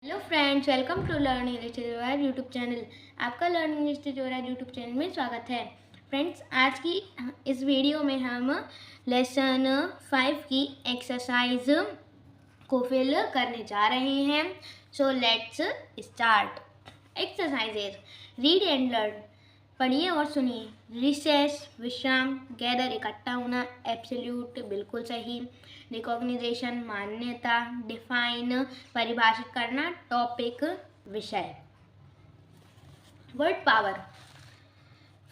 Hello friends, welcome to learn English tutorial YouTube channel. आपका learn English tutorial YouTube channel में स्वागत है। Friends, आज की इस वीडियो में हम लेसन 5 की एक्सरसाइज को फिल करने जा रहे हैं। So let's start. Exercises: read and learn, पढ़िए और सुनिए। रिसेस, विश्राम। गैदर, इकट्ठा होना। एब्सोल्यूट, बिल्कुल सही। रिकॉग्निजेशन, मान्यता। डिफाइन, परिभाषित करना। टॉपिक, विषय। Word power: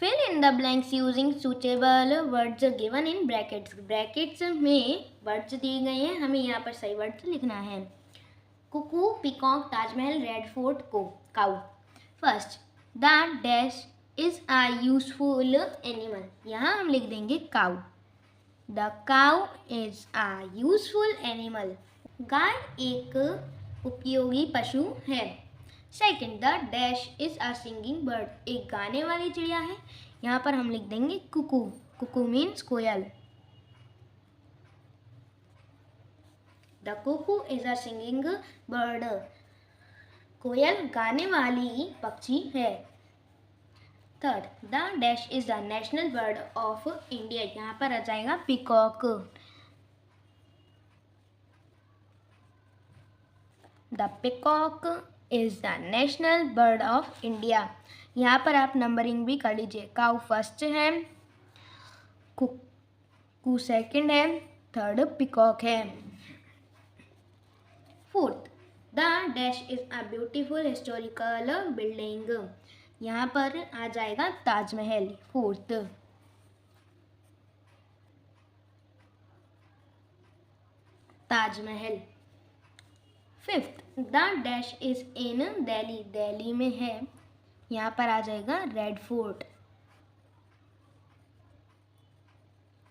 fill in the blanks using suitable words given in brackets. Brackets में वर्ड्स दिए गए हैं, हमें यहाँ पर सही वर्ड्स लिखना है। Cuckoo, peacock, Taj Mahal, Red Fort, cow. First, the dash is a useful animal. यहाँ हम लिख देंगे cow. The cow is a useful animal. गाय एक उपयोगी पशु है। Second, the dash is a singing bird. एक गाने वाली चिड़िया है। यहाँ पर हम लिख देंगे कुकू। कुकू मीन्स कोयल। The cuckoo is a singing bird. कोयल गाने वाली पक्षी है। Third, the dash is the national bird of India. यहाँ पर आ जाएगा peacock. The peacock is the national bird of India. यहाँ पर आप नंबरिंग भी कर लीजिए। काउ फर्स्ट है, कुकू सेकंड है, थर्ड पीकॉक है। Fourth, the dash is a beautiful historical building. यहाँ पर आ जाएगा Taj Mahal. Fourth. Taj Mahal. Fifth, the dash is in Delhi. Delhi में है। यहाँ पर आ जाएगा रेड फोर्ट।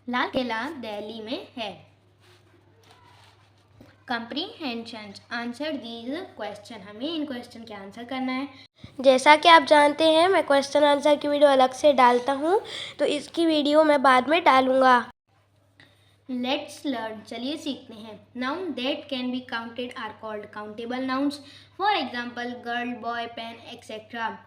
लाल किला दिल्ली में है। Comprehension, answer these question. हमें इन क्वेश्चन के आंसर करना है। जैसा कि आप जानते हैं, मैं क्वेश्चन आंसर की वीडियो अलग से डालता हूँ, तो इसकी वीडियो मैं बाद में डालूंगा। लेट्स लर्न, चलिए सीखते हैं। Noun that can be counted are called countable nouns. For example, girl, boy, pen, etcetera.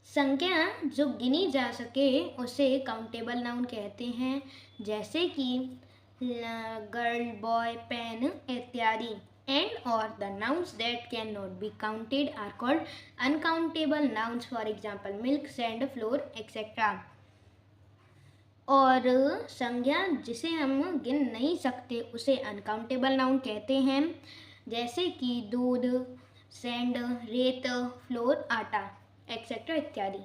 संख्या जो गिनी जा सके उसे काउंटेबल नाउन कहते हैं, जैसे कि गर्ल, बॉय, पेन इत्यादि। एंड और the nouns that can not be counted are called uncountable nouns. For example, milk, sand, flour, etcetera. और संज्ञा जिसे हम गिन नहीं सकते उसे अनकाउंटेबल नाउन कहते हैं, जैसे कि दूध, सैंड, रेत, फ्लोर, आटा, एक्सेट्रा इत्यादि।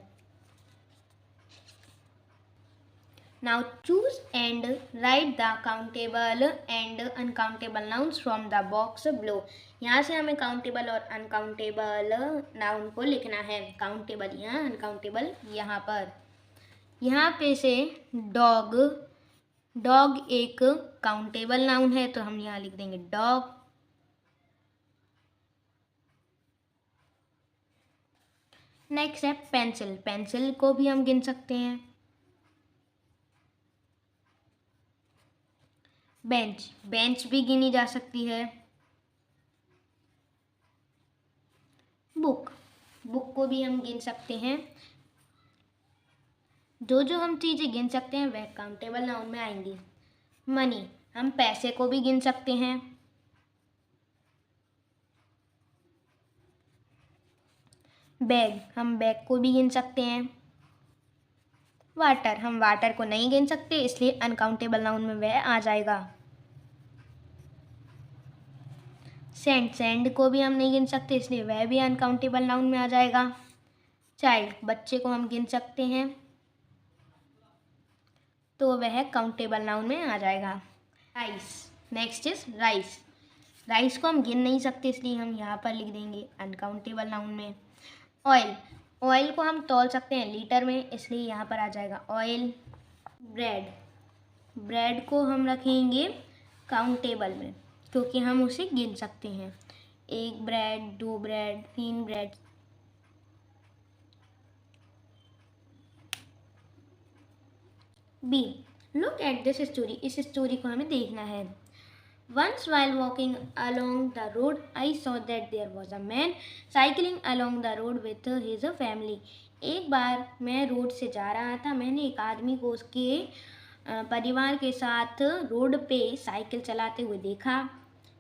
Now choose and write the countable and uncountable nouns from the box below. यहाँ से हमें काउंटेबल और अनकाउंटेबल नाउन को लिखना है। काउंटेबल यहाँ, अनकाउंटेबल यहाँ पर। यहाँ पे से डॉग, डॉग एक काउंटेबल नाउन है, तो हम यहाँ लिख देंगे डॉग। नेक्स्ट है पेंसिल। पेंसिल को भी हम गिन सकते हैं। बेंच, बेंच भी गिनी जा सकती है। बुक, बुक को भी हम गिन सकते हैं। जो जो हम चीज़ें गिन सकते हैं वह काउंटेबल नाउन में आएंगी। मनी, हम पैसे को भी गिन सकते हैं। बैग, हम बैग को भी गिन सकते हैं। वाटर, हम वाटर को नहीं गिन सकते, इसलिए अनकाउंटेबल नाउन में वह आ जाएगा। सैंड, सैंड को भी हम नहीं गिन सकते, इसलिए वह भी अनकाउंटेबल नाउन में आ जाएगा। चाइल्ड, बच्चे को हम गिन सकते हैं, तो वह काउंटेबल नाउन में आ जाएगा। Rice, next is rice. Rice को हम गिन नहीं सकते, इसलिए हम यहाँ पर लिख देंगे अनकाउंटेबल नाउन में। ऑयल, ऑयल को हम तौल सकते हैं लीटर में, इसलिए यहाँ पर आ जाएगा ऑयल। ब्रेड, ब्रेड को हम रखेंगे काउंटेबल में, क्योंकि हम उसे गिन सकते हैं। एक ब्रेड, दो ब्रेड, तीन bread. B, look at this story, इस स्टोरी को हमें देखना है। Once while walking along the road, I saw that there was a man cycling along the road with his family. एक बार मैं रोड से जा रहा था, मैंने एक आदमी को उसके परिवार के साथ रोड पे साइकिल चलाते हुए देखा.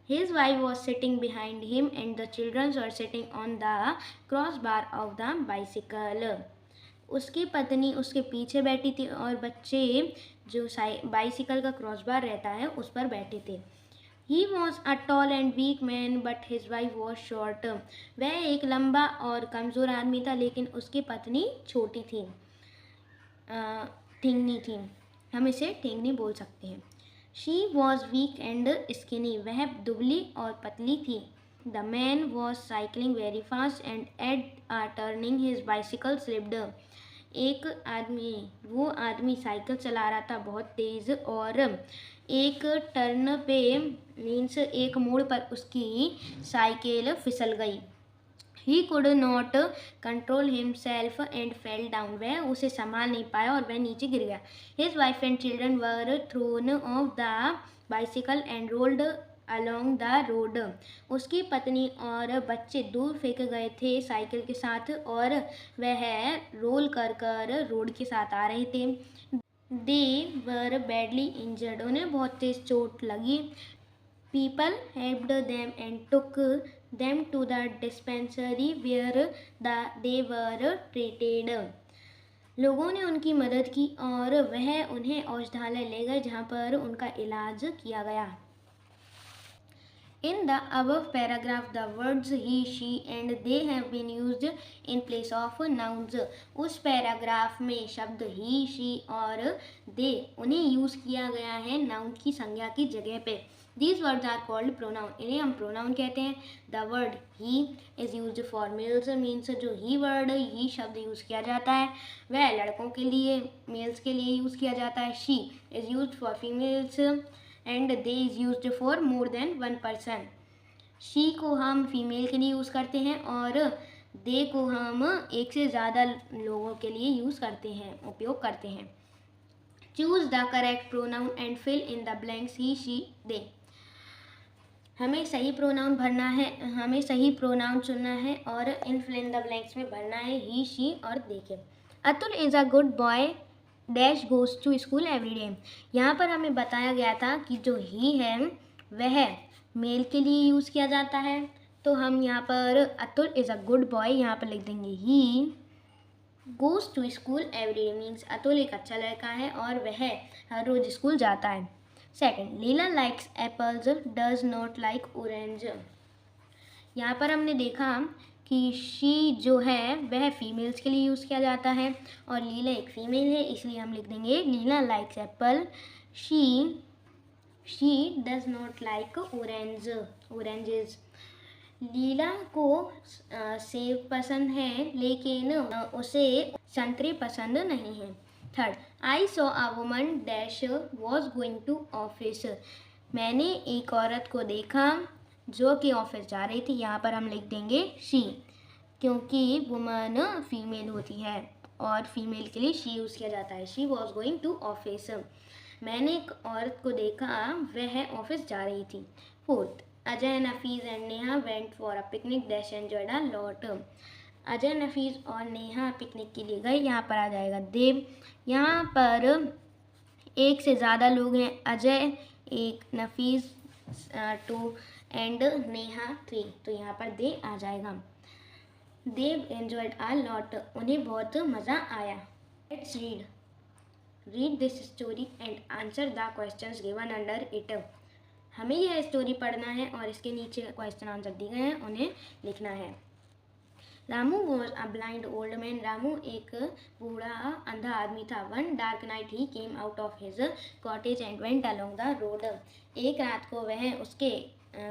His wife was sitting behind him and the children were sitting on the crossbar of the bicycle. उसकी पत्नी उसके पीछे बैठी थी और बच्चे जो बाइसिकल का क्रॉसबार रहता है उस पर बैठे थे. He was a tall and weak man, but his wife was short. वह एक लंबा और कमज़ोर आदमी था लेकिन उसकी पत्नी छोटी थी, ठिंगनी थी. हम इसे ठिंगनी बोल सकते हैं. She was weak and skinny. वह दुबली और पतली थी. The man was cycling very fast and at a turning his bicycle slipped. वो आदमी साइकिल चला रहा था बहुत तेज़ और एक टर्न पे मीन्स एक मोड़ पर उसकी साइकिल फिसल गई. He could not control himself and fell down. वह उसे संभाल नहीं पाया और वह नीचे गिर गया. His wife and children were thrown off the bicycle and rolled along the road. उसकी पत्नी और बच्चे दूर फेंके गए थे साइकिल के साथ और वह रोल कर कर रोड के साथ आ रहे थे. They were badly injured. उन्हें बहुत तेज चोट लगी. People helped them and took them to the dispensary where they were treated. लोगों ने उनकी मदद की और वह उन्हें औषधालय ले गए जहाँ पर उनका इलाज किया गया. In the above paragraph, the words he, she and they have been used in place of nouns. उस पैराग्राफ में शब्द he, she और they उन्हें यूज़ किया गया है नाउन की संज्ञा की जगह पे. These words are called pronoun. इन्हें हम pronoun कहते हैं. The word he is used for males, means जो he word he शब्द यूज़ किया जाता है वह लड़कों के लिए मेल्स के लिए यूज़ किया जाता है. She is used for females and they is used for more than one person. she को हम फीमेल के लिए यूज़ करते हैं और they को हम एक से ज़्यादा लोगों के लिए यूज़ करते हैं, उपयोग करते हैं. choose the correct pronoun and fill in the blanks he, she, they. हमें सही प्रोनाउन भरना है, हमें सही प्रोनाउन चुनना है और इन फिल इन द ब्लैंक्स में भरना है ही, शी और दे के. Atul is a good boy dash goes to school every day. यहाँ पर हमें बताया गया था कि जो ही है वह मेल के लिए यूज़ किया जाता है. तो हम यहाँ पर Atul is a good boy यहाँ पर लिख देंगे he goes to school every day, means Atul एक अच्छा लड़का है और वह हर रोज़ स्कूल जाता है. Second, Leela likes apples does not like orange. यहाँ पर हमने देखा कि शी जो है वह फीमेल्स के लिए यूज़ किया जाता है और लीला एक फ़ीमेल है, इसलिए हम लिख देंगे Leela likes apple. She does not like oranges. Leela को सेब पसंद है लेकिन उसे संतरे पसंद नहीं हैं. Third, I saw a woman dash was going to office. मैंने एक औरत को देखा जो कि ऑफिस जा रही थी. यहाँ पर हम लिख देंगे शी, क्योंकि वुमन फीमेल होती है और फीमेल के लिए शी यूज़ किया जाता है. She was going to office. मैंने एक औरत को देखा वह ऑफिस जा रही थी. Fourth, Ajay, Nafees and Neha went for a picnic dash enjoyed a lot. Ajay, Nafees और नेहा पिकनिक के लिए गए. यहाँ पर आ जाएगा देव. यहाँ पर एक से ज़्यादा लोग हैं. अजय एक, नफीस 2 एंड नेहा 3, तो यहाँ पर दे आ जाएगा. देव एंजॉयड अ लॉट. उन्हें बहुत मज़ा आया. Let's read this story and answer the questions given under it. हमें यह स्टोरी पढ़ना है और इसके नीचे क्वेश्चन आंसर दिए गए हैं उन्हें लिखना है. Ramu was a blind old man. Ramu एक बूढ़ा अंधा आदमी था. One dark night he came out of his cottage and went along the road. एक रात को वह उसके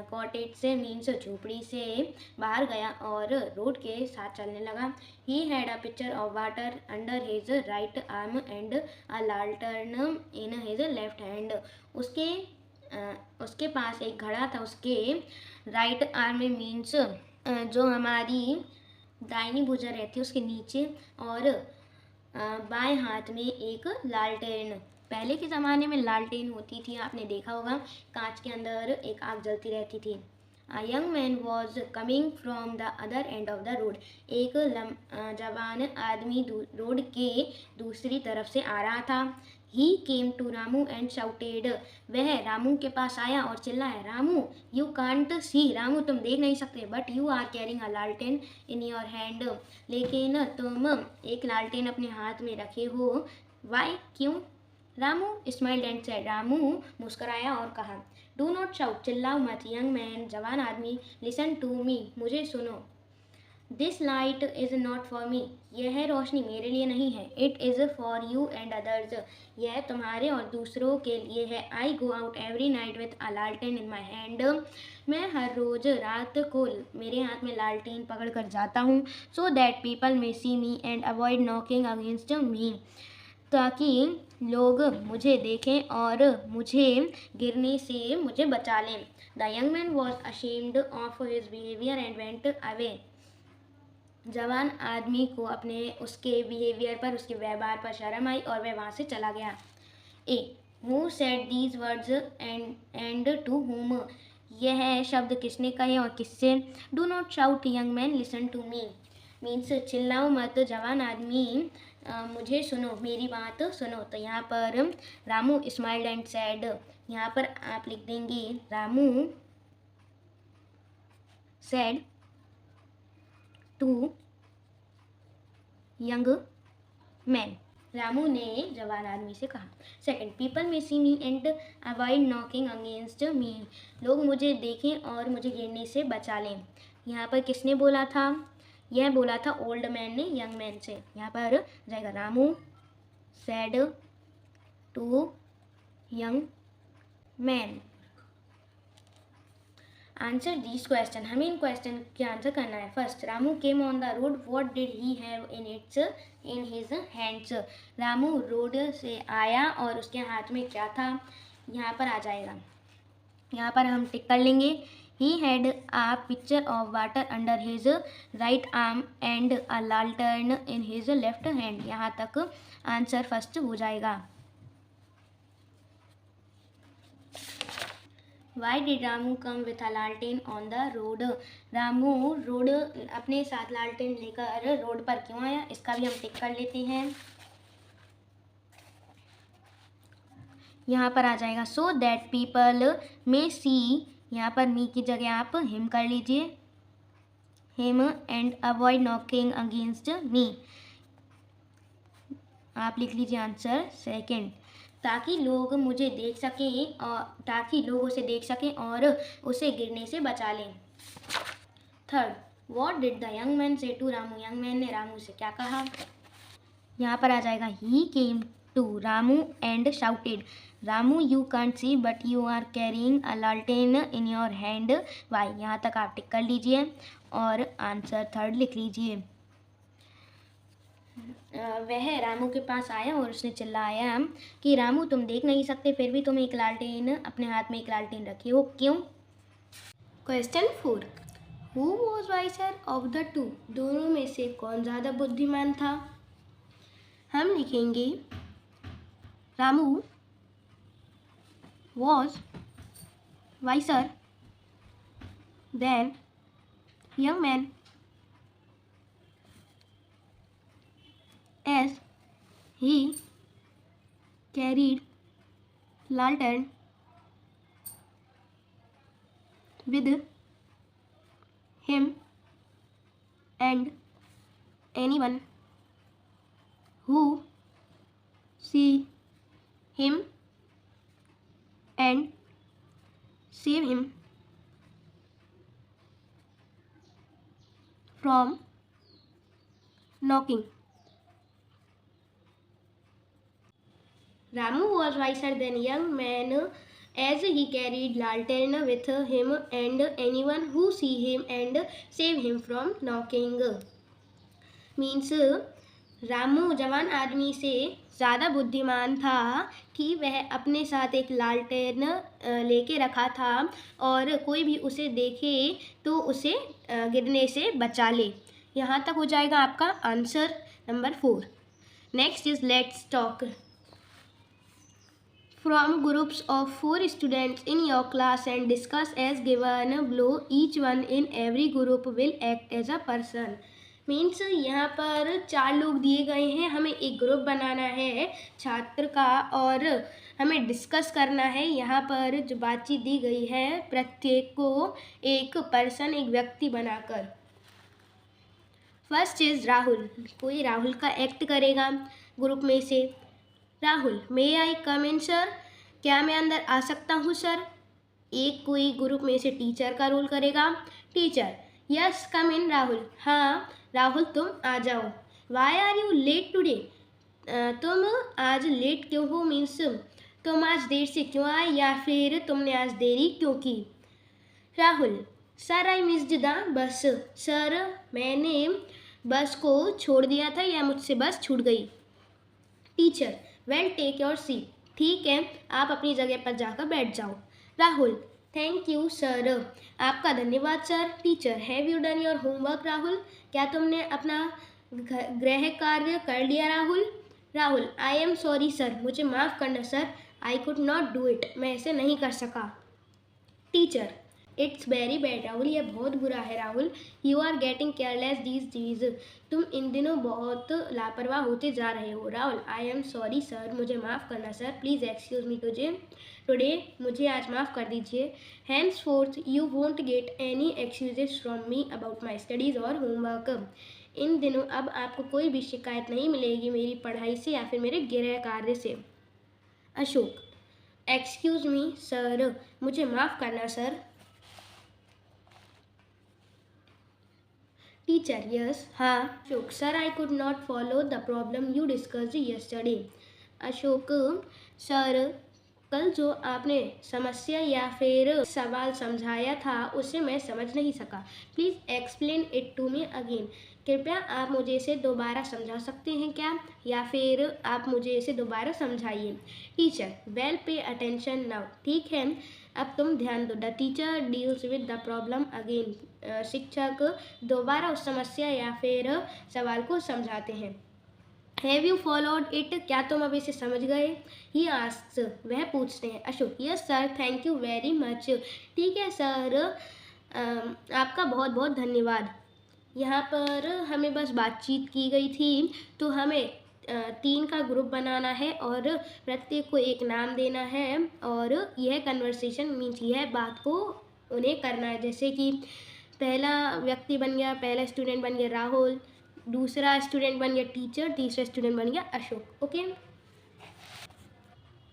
कॉटेज से मीन्स झोपड़ी से बाहर गया और रोड के साथ चलने लगा. He had a pitcher of water under his right arm and a lantern in his left hand. उसके पास एक घड़ा था उसके राइट आर्म में, मीन्स जो हमारी दाहिनी भुजा रहती है उसके नीचे, और बाएं हाथ में एक लालटेन पहले के ज़माने में लालटेन होती थी, आपने देखा होगा कांच के अंदर एक आग जलती रहती थी। A young man was coming from the other end of the road. एक जवान आदमी रोड के दूसरी तरफ से आ रहा था। He came to Ramu and shouted. वह रामू के पास आया और चिल्लाया, Ramu, you can't see. Ramu, तुम देख नहीं सकते, but you are carrying a lantern in your hand. लेकिन तुम एक लालटेन अपने हाथ में रखे हो। Why? क्यों? Ramu smiled and said. Ramu मुस्कराया और कहा, डू नॉट शाउट, चिल्लाओ मत. यंग मैन, जवान आदमी, लिसन टू मी, मुझे सुनो. This light is not for me, यह रोशनी मेरे लिए नहीं है. It is for you and others, यह तुम्हारे और दूसरों के लिए है. I go out every night with a लालटेन इन माई हैंड, मैं हर रोज़ रात को मेरे हाथ में लालटेन पकड़ कर जाता हूँ. So that people may see me and avoid knocking against me, ताकि लोग मुझे देखें और मुझे गिरने से मुझे बचा लें. The young man was ashamed of his behaviour and went away, जवान आदमी को अपने उसके बिहेवियर पर, उसके व्यवहार पर शर्म आई और वह वहाँ से चला गया. A who said these words and to whom, यह शब्द किसने कहे और किससे. Do not shout young man, listen to me, means चिल्लाओ मत जवान आदमी, मुझे सुनो, मेरी बात सुनो. तो यहाँ पर रामू स्माइल्ड एंड सैड, यहाँ पर आप लिख देंगे Ramu said to young man, Ramu ने जवान आदमी से कहा. Second, people may see me and avoid knocking against me, लोग मुझे देखें और मुझे गिरने से बचा लें. यहाँ पर किसने बोला था? यह बोला था ओल्ड मैन ने यंग मैन से. यहाँ पर जाएगा Ramu said to young man. Answer this question, हमें इन क्वेश्चन के आंसर करना है. First, Ramu came on the road, what did he have in his hands, Ramu road से आया और उसके हाथ में क्या था. यहाँ पर आ जाएगा, यहाँ पर हम टिक कर लेंगे. He had a pitcher of water under his right arm and a lantern in his left hand. यहाँ तक आंसर फर्स्ट हो जाएगा. Why did Ramu come with a lantern on the road? Ramu road अपने साथ लालटेन लेकर रोड पर क्यों आया, इसका भी हम टिक कर लेते हैं. यहाँ पर आ जाएगा so that people may see, यहाँ पर मी की जगह आप हिम कर लीजिए, him, and avoid knocking against मी, आप लिख लीजिए आंसर सेकंड, ताकि लोग मुझे देख सकें और ताकि लोग उसे देख सकें और उसे गिरने से बचा लें. Third, what did the young man say to Ramu, young man ने रामू से क्या कहा. यहाँ पर आ जाएगा he came to Ramu and shouted, Ramu you can't see but you are carrying a लालटेन इन योर हैंड. वाई, यहाँ तक आप टिक कर लीजिए और आंसर थर्ड लिख लीजिए. वह रामू के पास आया और उसने चिल्लाया कि रामू, तुम देख नहीं सकते, फिर भी तुम एक लालटेन अपने हाथ में एक लालटेन रखे हो, क्यों. Question 4, who was wiser of the two, दोनों में से कौन ज़्यादा बुद्धिमान था. हम लिखेंगे Ramu was wiser than young man as he carried lantern with him and anyone who see him and save him from knocking. Ramu was wiser than young man as he carried lantern with him and anyone who see him and save him from knocking. Means Ramu जवान आदमी से ज़्यादा बुद्धिमान था कि वह अपने साथ एक लालटेन लेके रखा था और कोई भी उसे देखे तो उसे गिरने से बचा ले. यहाँ तक हो जाएगा आपका answer number 4. Next is let's talk. From groups of 4 students in your class and discuss as given below. Each one in every group will act as a person. Means यहाँ पर 4 लोग दिए गए हैं, हमें एक ग्रुप बनाना है छात्र का और हमें डिस्कस करना है। यहाँ पर जो बातचीत दी गई है प्रत्येक को एक पर्सन, एक व्यक्ति बनाकर। फर्स्ट इज राहुल, कोई राहुल का एक्ट करेगा ग्रुप में से। राहुल, मे आई कम इन सर, क्या मैं अंदर आ सकता हूँ सर। एक कोई ग्रुप में से टीचर का रोल करेगा। Teacher, yes come in Rahul, हाँ राहुल तुम आ जाओ। Why are you late today, तुम आज लेट क्यों हो, मीन्स तुम आज देर से क्यों आए या फिर तुमने आज देरी क्यों की। Rahul, sir I missed the bus, sir मैंने बस को छोड़ दिया था या मुझसे बस छूट गई। Teacher, well take your seat, ठीक है आप अपनी जगह पर जाकर बैठ जाओ। राहुल, थैंक यू सर, आपका धन्यवाद sir. Teacher, have you done your homework Rahul, क्या तुमने अपना गृह कार्य कर लिया राहुल। Rahul, I am sorry sir, मुझे माफ़ करना sir, I could not do it, मैं ऐसे नहीं कर सका। Teacher, it's very bad Rahul, यह बहुत बुरा है Rahul. You are getting careless these days, तुम इन दिनों बहुत लापरवाह होते जा रहे हो। Rahul, I am sorry sir, मुझे माफ़ करना sir, please excuse me today, मुझे आज माफ़ कर दीजिए। Hands fourth you won't get any excuses from me about my studies और होमवर्क, इन दिनों अब आपको कोई भी शिकायत नहीं मिलेगी मेरी पढ़ाई से या फिर मेरे गृह कार्य से। अशोक, एक्सक्यूज़ मी सर, मुझे माफ़ करना सर। टीचर, यस हाँ। Ashok, sir I could not follow the problem you discussed yesterday. Ashok, sir कल जो आपने समस्या या फिर सवाल समझाया था उसे मैं समझ नहीं सका, please explain it to me again, कृपया आप मुझे इसे दोबारा समझा सकते हैं क्या या फिर आप मुझे इसे दोबारा समझाइए। Teacher, well pay attention now, ठीक है अब तुम ध्यान दो। The teacher deals with the problem again, शिक्षक दोबारा उस समस्या या फिर सवाल को समझाते हैं। हैव यू फॉलोड इट, क्या तुम अब इसे समझ गए। ही आस्क्स, वह पूछते हैं। Ashok, yes sir, thank you very much, ठीक है सर, आपका बहुत बहुत धन्यवाद। यहाँ पर हमें बस बातचीत की गई थी, तो हमें 3 का ग्रुप बनाना है और प्रत्येक को एक नाम देना है और यह कन्वर्सेशन मीन्स यह बात को उन्हें करना है। जैसे कि पहला व्यक्ति बन गया, पहला स्टूडेंट बन गया राहुल, दूसरा स्टूडेंट बन गया टीचर, तीसरा स्टूडेंट बन गया अशोक। ओके,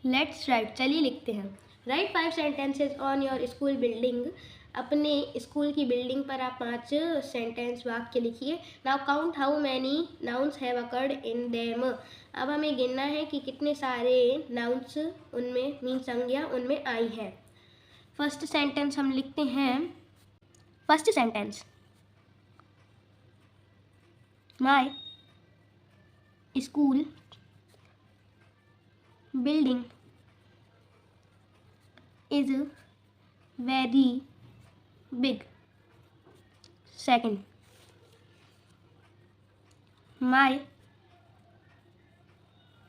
लेट्स राइट, चलिए लिखते हैं। Right 5 sentences on your school building, अपने स्कूल की बिल्डिंग पर आप 5 सेंटेंस वाक्य लिखिए। Now count how many nouns have occurred in them, अब हमें गिनना है कि कितने सारे नाउन्स उनमें मीन संज्ञा उनमें आई है। फर्स्ट सेंटेंस हम लिखते हैं। First sentence, my school building is very big. Second, my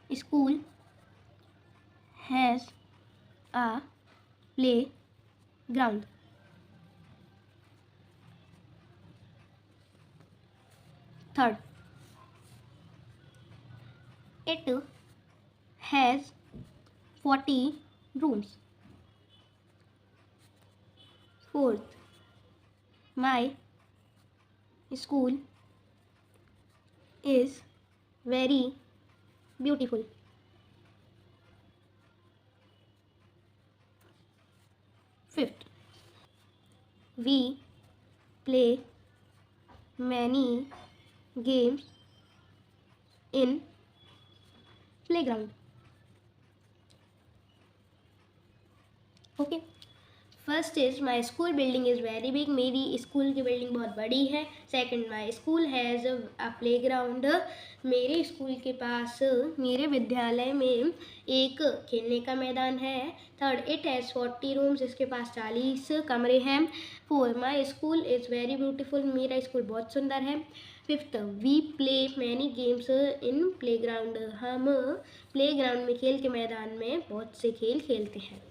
school has a playground. Third, it has 40 rooms. Fourth, my school is very beautiful. Fifth, we play many games in playground. Okay. First is my school building is very big, मेरी school की building बहुत बड़ी है। Second, my school has a play ground, मेरे school के पास, मेरे विद्यालय में एक खेलने का मैदान है। थर्ड, इट हैज़ 40 रूम्स, इसके पास 40 कमरे हैं। Four, my school is very beautiful, मेरा स्कूल बहुत सुंदर है। Fifth, we play many games in playground, हम प्ले ग्राउंड में, खेल के मैदान में बहुत से खेल खेलते हैं।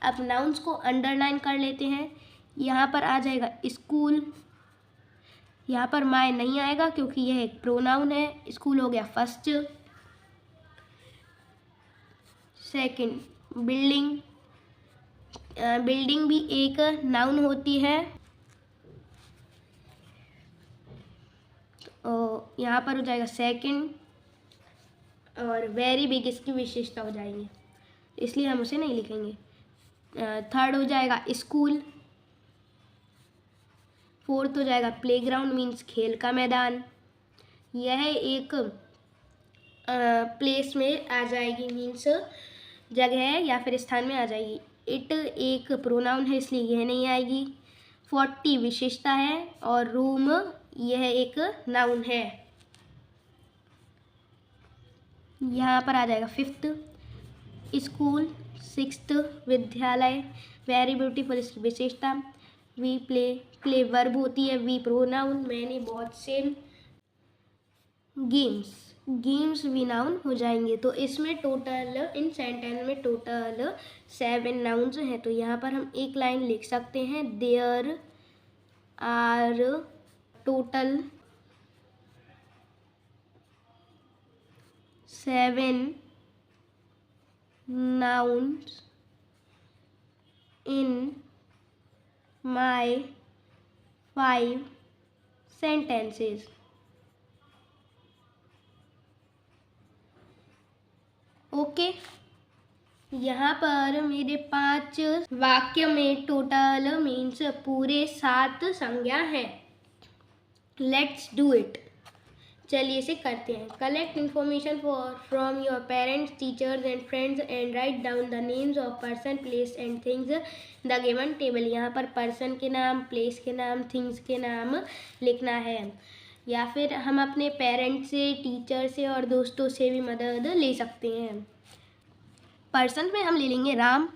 अब नाउन्स को अंडरलाइन कर लेते हैं। यहाँ पर आ जाएगा स्कूल, यहाँ पर माय नहीं आएगा क्योंकि यह एक प्रोनाउन है। स्कूल हो गया फर्स्ट। सेकंड, बिल्डिंग, बिल्डिंग भी एक नाउन होती है। और यहाँ पर हो जाएगा सेकंड, और वेरी बिग इसकी विशेषता हो जाएगी, इसलिए हम उसे नहीं लिखेंगे। थर्ड हो जाएगा स्कूल। फोर्थ हो जाएगा प्लेग्राउंड, मीन्स खेल का मैदान, यह एक प्लेस में आ जाएगी, मीन्स जगह या फिर स्थान में आ जाएगी। इट एक प्रोनाउन है इसलिए यह नहीं आएगी। 40 विशेषता है, और रूम यह एक नाउन है। यहाँ पर आ जाएगा फिफ्थ स्कूल, सिक्स्थ विद्यालय, वेरी ब्यूटीफुल इसकी विशेषता। वी प्ले, प्ले वर्ब होती है, वी प्रोनाउन, मैंने बहुत से। गेम्स, गेम्स वी नाउन हो जाएंगे। तो इसमें टोटल, इन सेंटेंस में टोटल 7 नाउन्स हैं। तो यहाँ पर हम एक लाइन लिख सकते हैं, there are total 7 nouns in my 5 sentences. Okay, यहाँ पर मेरे 5 वाक्य में टोटल मीन्स पूरे 7 संज्ञा हैं। लेट्स डू इट, चलिए इसे करते हैं। Collect information from your parents, teachers and friends and write down the names of person, place and things the given table. यहाँ पर पर्सन के नाम, प्लेस के नाम, थिंग्स के नाम लिखना है। या फिर हम अपने पेरेंट्स से, टीचर से और दोस्तों से भी मदद ले सकते हैं। पर्सन में हम ले लेंगे राम,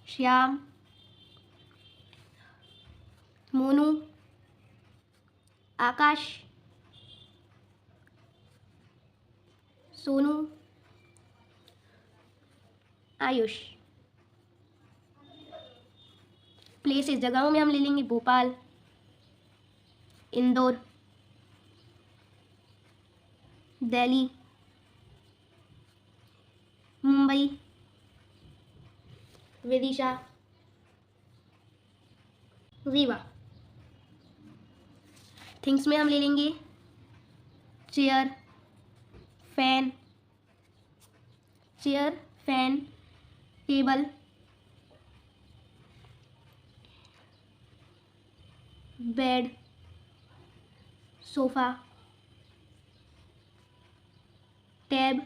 श्याम, मोनू, आकाश, सोनू, आयुष। प्लेसेस, जगहों में हम ले लेंगे भोपाल, इंदौर, दिल्ली, मुंबई, विदिशा, रीवा। थिंग्स में हम ले लेंगे chair, fan, chair, fan, table, bed, sofa, tab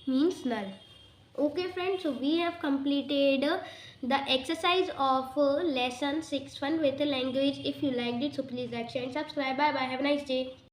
means null. Okay friends, so we have completed the exercise of lesson 6 fun with the language. If you liked it, so please like, share and subscribe. Bye bye, have a nice day.